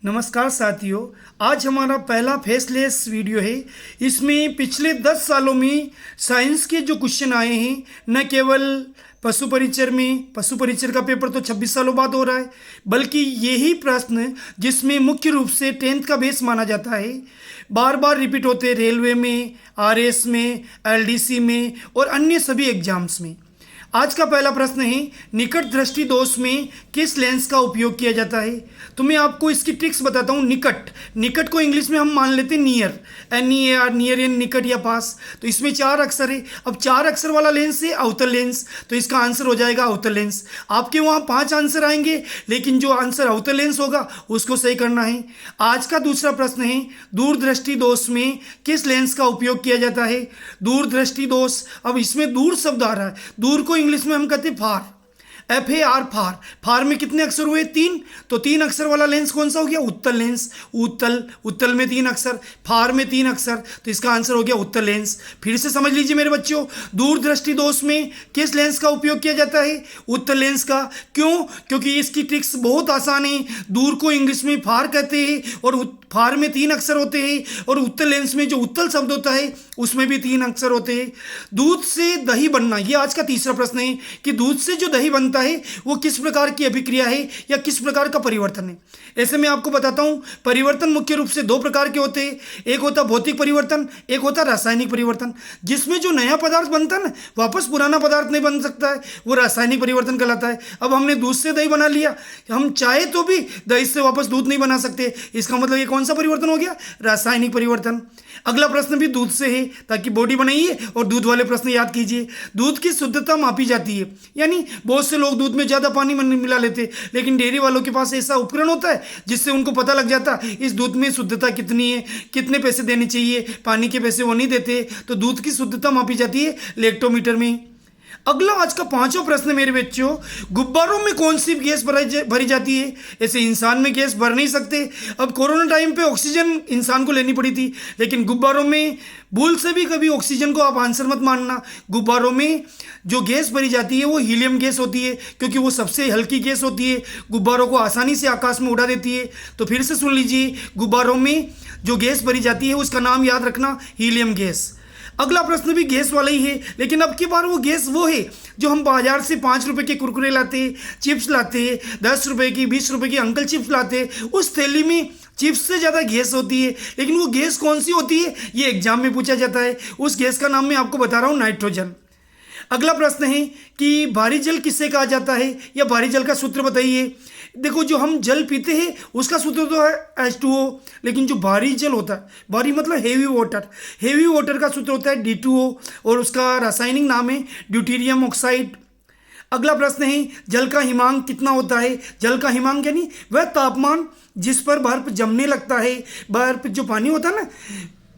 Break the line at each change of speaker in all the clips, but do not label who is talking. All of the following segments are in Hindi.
नमस्कार साथियों, आज हमारा पहला फेसलेस वीडियो है। इसमें पिछले 10 सालों में साइंस के जो क्वेश्चन आए हैं, न केवल पशु परिचर का पेपर तो 26 सालों बाद हो रहा है, बल्कि यही प्रश्न जिसमें मुख्य रूप से 10th का बेस माना जाता है, बार बार रिपीट होते हैं रेलवे में, आरएस में, एलडीसी में और अन्य सभी एग्जाम्स में। आज का पहला प्रश्न है, निकट दृष्टि दोष में किस लेंस का उपयोग किया जाता है। तो मैं आपको इसकी ट्रिक्स बताता हूँ। निकट को इंग्लिश में हम मान लेते हैं नियर, NEAR, नियर यानी निकट या पास। तो इसमें 4 अक्षर है। अब 4 अक्षर वाला लेंस है अवतल लेंस, तो इसका आंसर हो जाएगा अवतल लेंस। आपके वहाँ 5 आंसर आएंगे, लेकिन जो आंसर अवतल लेंस होगा उसको सही करना है। आज का दूसरा प्रश्न है, दूरदृष्टि दोष में किस लेंस का उपयोग किया जाता है। दूरदृष्टि दोष, अब इसमें दूर शब्द आ रहा है। दूर को इंग्लिश में हम कहते हैं फार, FAR, फार में कितने अक्षर हुए? 3। तो 3 अक्षर वाला लेंस कौन सा हो गया? उत्तल लेंस। उत्तल में 3 अक्षर, फार में 3 अक्षर, तो इसका आंसर हो गया उत्तल लेंस। फिर से समझ लीजिए मेरे बच्चों, दूरदृष्टि दोष में किस लेंस का उपयोग किया जाता है? उत्तल लेंस का। क्यों? क्योंकि इसकी ट्रिक्स बहुत आसान है। दूर को इंग्लिश में फार कहते हैं और फार में 3 अक्षर होते हैं, और उत्तल लेंस में जो उत्तल शब्द होता है उसमें भी 3 अक्षर होते हैं। दूध से दही बनना, ये आज का तीसरा प्रश्न है कि दूध से जो दही बनता है वो किस प्रकार की अभिक्रिया है या किस प्रकार का परिवर्तन है। ऐसे मैं आपको बताता हूं, परिवर्तन मुख्य रूप से 2 प्रकार के होते हैं। एक होता भौतिक परिवर्तन, एक होता रासायनिक परिवर्तन। जिसमें जो नया पदार्थ बनता है ना, वापस पुराना पदार्थ नहीं बन सकता है, वो रासायनिक परिवर्तन कहलाता है। अब हमने दूध से दही बना लिया, हम चाहे तो भी दही से वापस दूध नहीं बना सकते। इसका मतलब ये कौन सा परिवर्तन हो गया? रासायनिक परिवर्तन। अगला प्रश्न भी दूध से है, ताकि बॉडी बनाइए और दूध वाले प्रश्न याद कीजिए। दूध की शुद्धता मापी जाती है, यानी बहुत से लोग दूध में ज़्यादा पानी मिला लेते, लेकिन डेयरी वालों के पास ऐसा उपकरण होता है जिससे उनको पता लग जाता है इस दूध में शुद्धता कितनी है, कितने पैसे देने चाहिए। पानी के पैसे वो नहीं देते, तो दूध की शुद्धता मापी जाती है लेक्टोमीटर में। अगला आज का 5वां प्रश्न मेरे बच्चों, गुब्बारों में कौन सी गैस भरी जाती है? ऐसे इंसान में गैस भर नहीं सकते। अब कोरोना टाइम पे ऑक्सीजन इंसान को लेनी पड़ी थी, लेकिन गुब्बारों में भूल से भी कभी ऑक्सीजन को आप आंसर मत मानना। गुब्बारों में जो गैस भरी जाती है वो हीलियम गैस होती है, क्योंकि वो सबसे हल्की गैस होती है, गुब्बारों को आसानी से आकाश में उड़ा देती है। तो फिर से सुन लीजिए, गुब्बारों में जो गैस भरी जाती है उसका नाम याद रखना, हीलियम गैस। अगला प्रश्न भी गैस वाला ही है, लेकिन अब की बार वो गैस वो है जो हम बाजार से 5 रुपए के कुरकुरे लाते, चिप्स लाते, 10 रुपए की, 20 रुपए की अंकल चिप्स लाते। उस थैली में चिप्स से ज़्यादा गैस होती है, लेकिन वो गैस कौन सी होती है ये एग्जाम में पूछा जाता है। उस गैस का नाम मैं आपको बता रहा हूँ, नाइट्रोजन। अगला प्रश्न है कि भारी जल किससे कहा जाता है, या भारी जल का सूत्र बताइए। देखो, जो हम जल पीते हैं उसका सूत्र तो है H2O, लेकिन जो भारी जल होता है, भारी मतलब हेवी वाटर का सूत्र होता है D2O, और उसका रासायनिक नाम है ड्यूटेरियम ऑक्साइड। अगला प्रश्न है, जल का हिमांक कितना होता है? जल का हिमांक यानी वह तापमान जिस पर बर्फ जमने लगता है। बर्फ जो पानी होता है ना,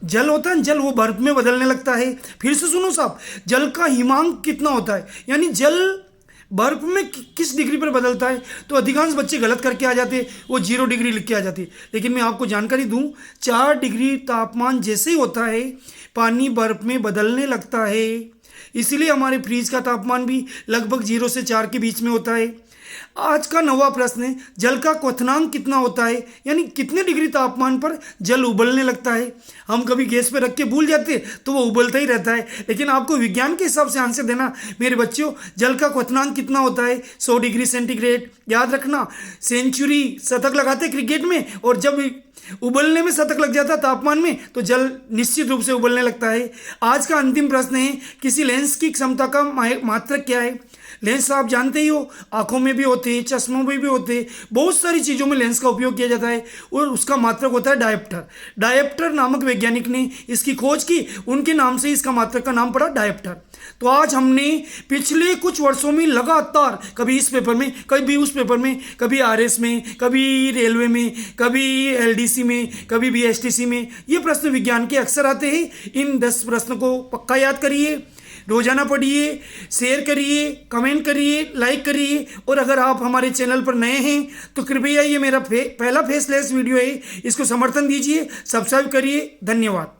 जल होता है, जल वो बर्फ में बदलने लगता है। फिर से सुनो साहब, जल का हिमांक कितना होता है, यानी जल बर्फ में किस डिग्री पर बदलता है। तो अधिकांश बच्चे गलत करके आ जाते, वो 0 डिग्री लिख के आ जाते। लेकिन मैं आपको जानकारी दूं, 4 डिग्री तापमान जैसे ही होता है पानी बर्फ में बदलने लगता है। इसीलिए हमारे फ्रिज का तापमान भी लगभग 0 से 4 के बीच में होता है। आज का 9वां प्रश्न है, जल का क्वथनांक कितना होता है, यानी कितने डिग्री तापमान पर जल उबलने लगता है। हम कभी गैस पे रख के भूल जाते तो वो उबलता ही रहता है, लेकिन आपको विज्ञान के हिसाब से आंसर देना मेरे बच्चों। जल का क्वथनांक कितना होता है? 100 डिग्री सेंटीग्रेड। याद रखना, सेंचुरी शतक लगाते क्रिकेट में, और जब उबलने में शतक लग जाता तापमान में, तो जल निश्चित रूप से उबलने लगता है। आज का अंतिम प्रश्न है, किसी लेंस की क्षमता का मात्रक क्या है? लेंस आप जानते ही हो, आंखों में भी होते हैं, चश्मों में भी होते हैं, बहुत सारी चीज़ों में लेंस का उपयोग किया जाता है, और उसका मात्रक होता है डायोप्टर। डायोप्टर नामक वैज्ञानिक ने इसकी खोज की, उनके नाम से इसका मात्रक का नाम पड़ा डायोप्टर। तो आज हमने पिछले कुछ वर्षों में लगातार कभी इस पेपर में, कभी उस पेपर में, कभी आरएस में, कभी रेलवे में, कभी एलडीसी में, कभी बीएसटीसी में, ये प्रश्न विज्ञान के अक्सर आते हैं। इन 10 प्रश्न को पक्का याद करिए, रोजाना पढ़िए, शेयर करिए, कमेंट करिए, लाइक करिए। और अगर आप हमारे चैनल पर नए हैं तो कृपया ये मेरा पहला फेसलेस वीडियो है, इसको समर्थन दीजिए, सब्सक्राइब करिए। धन्यवाद।